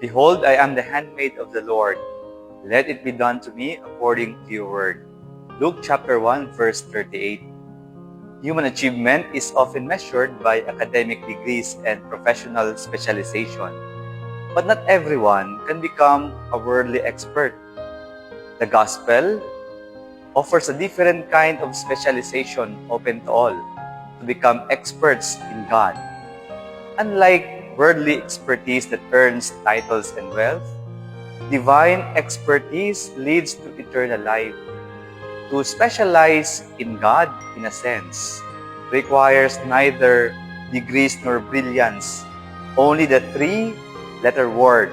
Behold, I am the handmaid of the Lord. Let it be done to me according to your word. Luke chapter 1, verse 38. Human achievement is often measured by academic degrees and professional specialization. But not everyone can become a worldly expert. The gospel offers a different kind of specialization open to all, to become experts in God. Unlike worldly expertise that earns titles and wealth, divine expertise leads to eternal life. To specialize in God, in a sense, requires neither degrees nor brilliance, only the three-letter word,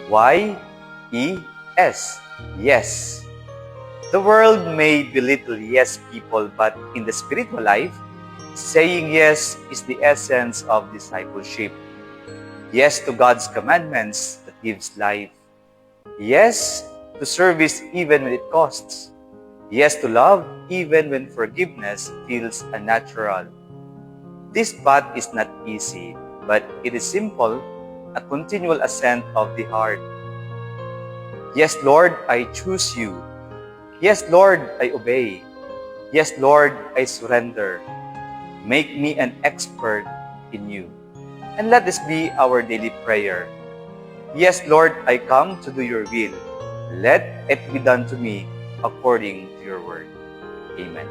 Y-E-S, yes. The world may belittle yes people, but in the spiritual life, saying yes is the essence of discipleship. Yes to God's commandments that gives life. Yes to service even when it costs. Yes to love even when forgiveness feels unnatural. This path is not easy, but it is simple, a continual ascent of the heart. Yes, Lord, I choose you. Yes, Lord, I obey. Yes, Lord, I surrender. Make me an expert in you. And let this be our daily prayer. Yes, Lord, I come to do your will. Let it be done to me according to your word. Amen.